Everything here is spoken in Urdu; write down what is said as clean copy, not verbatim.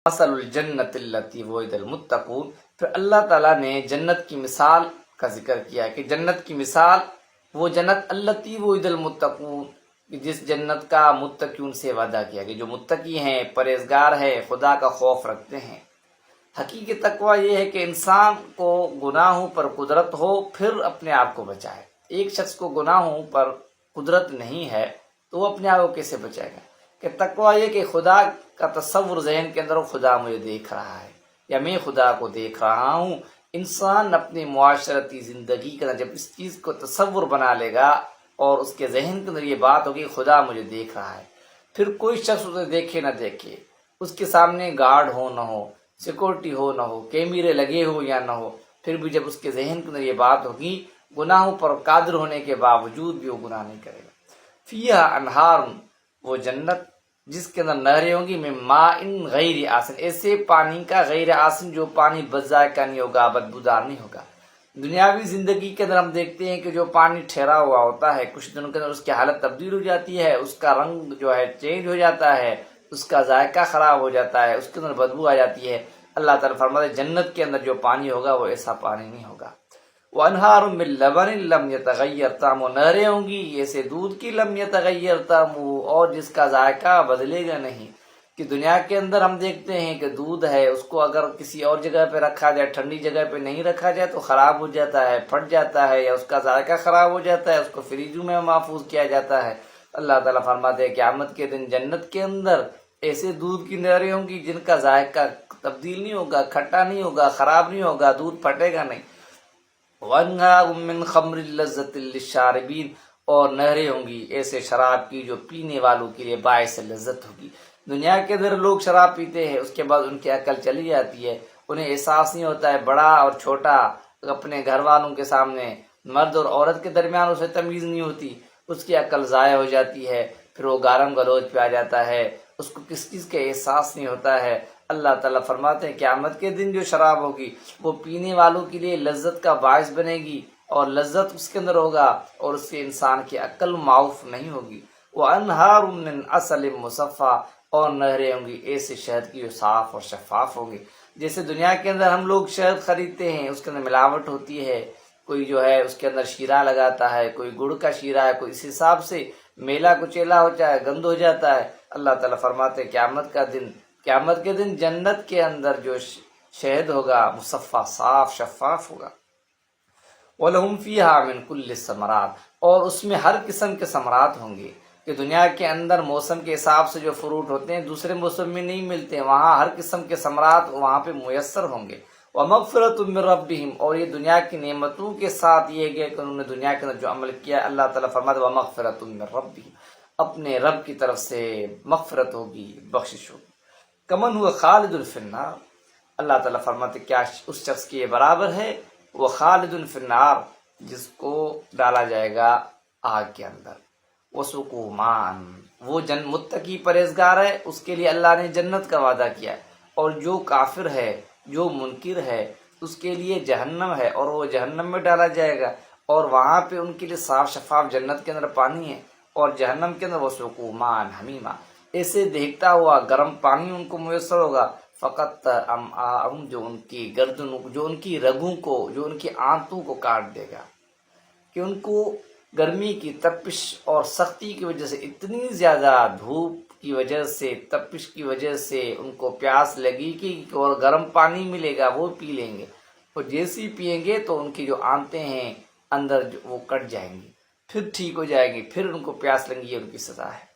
مثل الجنت التی وعد المتقون، پھر اللہ تعالیٰ نے جنت کی مثال کا ذکر کیا کہ جنت کی مثال وہ جنت التی وعد المتقون، جس جنت کا متقیون سے وعدہ کیا کہ جو متقی ہیں، پرہیزگار ہیں، خدا کا خوف رکھتے ہیں۔ حقیقی تقویٰ یہ ہے کہ انسان کو گناہوں پر قدرت ہو پھر اپنے آپ کو بچائے۔ ایک شخص کو گناہوں پر قدرت نہیں ہے تو وہ اپنے آپ کو کیسے بچائے گا؟ کہ تقویٰ یہ کہ خدا کا تصور ذہن کے اندر خدا مجھے دیکھ رہا ہے یا میں خدا کو دیکھ رہا ہوں۔ انسان اپنی معاشرتی زندگی کے اندر جب اس چیز کو تصور بنا لے گا اور اس کے ذہن کے اندر یہ بات ہوگی خدا مجھے دیکھ رہا ہے، پھر کوئی شخص اسے دیکھے نہ دیکھے، اس کے سامنے گارڈ ہو نہ ہو، سیکورٹی ہو نہ ہو، کیمرے لگے ہو یا نہ ہو، پھر بھی جب اس کے ذہن کے اندر یہ بات ہوگی، گناہوں پر قادر ہونے کے باوجود بھی وہ گناہ نہیں کرے گا۔ فیہا انہار، وہ جنت جس کے اندر نہریں ہوں گی، من ماء غیر آسن، ایسے پانی کا غیر آسن جو پانی بد ذائقہ نہیں ہوگا، بدبودار نہیں ہوگا۔ دنیاوی زندگی کے اندر ہم دیکھتے ہیں کہ جو پانی ٹھہرا ہوا ہوتا ہے کچھ دنوں کے اندر اس کی حالت تبدیل ہو جاتی ہے، اس کا رنگ جو ہے چینج ہو جاتا ہے، اس کا ذائقہ خراب ہو جاتا ہے، اس کے اندر بدبو آ جاتی ہے۔ اللہ تعالیٰ فرماتے ہیں جنت کے اندر جو پانی ہوگا وہ ایسا پانی نہیں ہوگا۔ وَأَنْهَارٌ مِّن لَبَنٍ لَّمْ يَتَغَيَّرْ طَعْمُهُ، نہریں ہوں گی ایسے دودھ کی لم يتغیر طعمه، اور جس کا ذائقہ بدلے گا نہیں۔ کہ دنیا کے اندر ہم دیکھتے ہیں کہ دودھ ہے، اس کو اگر کسی اور جگہ پہ رکھا جائے، ٹھنڈی جگہ پہ نہیں رکھا جائے تو خراب ہو جاتا ہے، پھٹ جاتا ہے، یا اس کا ذائقہ خراب ہو جاتا ہے، اس کو فریجوں میں محفوظ کیا جاتا ہے۔ اللہ تعالیٰ فرماتے ہیں قیامت کے دن جنت کے اندر ایسے دودھ کی نہریں ہوں گی جن کا ذائقہ تبدیل نہیں ہوگا، کھٹا نہیں ہوگا، خراب نہیں ہوگا، دودھ پھٹے گا نہیں۔ وَأَنْهَارٌ مِّن خَمْرٍ لَذَّةٍ لِّلشَّارِبِينَ، اور نہریں ہوں گی ایسے شراب کی جو پینے والوں کے لیے باعث لذت ہوگی۔ دنیا کے اندر لوگ شراب پیتے ہیں، اس کے بعد ان کی عقل چلی جاتی ہے، انہیں احساس نہیں ہوتا ہے، بڑا اور چھوٹا اپنے گھر والوں کے سامنے، مرد اور عورت کے درمیان اسے تمیز نہیں ہوتی، اس کی عقل ضائع ہو جاتی ہے، پھر وہ گالم گلوچ پہ آ جاتا ہے، اس کو کس چیز کا احساس نہیں ہوتا ہے۔ اللہ تعالیٰ فرماتے ہیں قیامت کے دن جو شراب ہوگی وہ پینے والوں کے لیے لذت کا باعث بنے گی، اور لذت اس کے اندر ہوگا اور اس سے انسان کی عقل معاف نہیں ہوگی۔ وَأَنْهَارٌ مِّنْ عَسَلٍ مُّصَفًّى، اور نہریں ہوں گی ایسے شہد کی جو صاف اور شفاف ہوں گی۔ جیسے دنیا کے اندر ہم لوگ شہد خریدتے ہیں، اس کے اندر ملاوٹ ہوتی ہے، کوئی جو ہے اس کے اندر شیرہ لگاتا ہے، کوئی گڑ کا شیرہ ہے، کوئی اس حساب سے میلا کچیلا ہو جائے، گند ہو جاتا ہے۔ اللہ تعالیٰ فرماتے ہیں قیامت کے دن جنت کے اندر جو شہد ہوگا مصفہ، صاف شفاف ہوگا۔ وَلَهُمْ فِيهَا مِن كُلِّ الثَّمَرَاتِ، اور اس میں ہر قسم کے ثمرات ہوں گے۔ کہ دنیا کے اندر موسم کے حساب سے جو فروٹ ہوتے ہیں دوسرے موسم میں نہیں ملتے، وہاں ہر قسم کے ثمرات وہاں پہ میسر ہوں گے۔ وَمَغْفِرَةٌ مِّن رَّبِّهِمْ، اور یہ دنیا کی نعمتوں کے ساتھ یہ ہے کہ انہوں نے دنیا کے اندر جو عمل کیا، اللہ تعالیٰ فرماتے ہیں وَمَغْفِرَةٌ مِّن رَّبِّهِمْ، اپنے رب کی طرف سے مغفرت ہوگی، بخشش ہوگی۔ کمن ہوا خالد فی النار، اللہ تعالیٰ فرماتے کیا اس شخص کے برابر ہے، وہ خالد فی النار، جس کو ڈالا جائے گا آگ کے اندر۔ وسقوا ماء، وہ متقی پرہیزگار ہے، اس کے لیے اللہ نے جنت کا وعدہ کیا ہے، اور جو کافر ہے، جو منکر ہے، اس کے لیے جہنم ہے، اور وہ جہنم میں ڈالا جائے گا، اور وہاں پہ ان کے لیے صاف شفاف جنت کے اندر پانی ہے، اور جہنم کے اندر وسقوا ماء حمیما، ایسے دیکھتا ہوا گرم پانی ان کو میسر ہوگا۔ فقط امعاءہم، جو ان کی گردنوں، جو ان کی رگوں کو، جو ان کی آنتوں کو کاٹ دے گا، کہ ان کو گرمی کی تپش اور سختی کی وجہ سے، اتنی زیادہ دھوپ کی وجہ سے، تپش کی وجہ سے ان کو پیاس لگی کہ اور گرم پانی ملے گا وہ پی لیں گے، اور جیسے ہی پئیں گے تو ان کی جو آنتیں ہیں اندر وہ کٹ جائیں گی، پھر ٹھیک ہو جائے گی، پھر ان کو پیاس لگی، یہ ان کی سزا ہے۔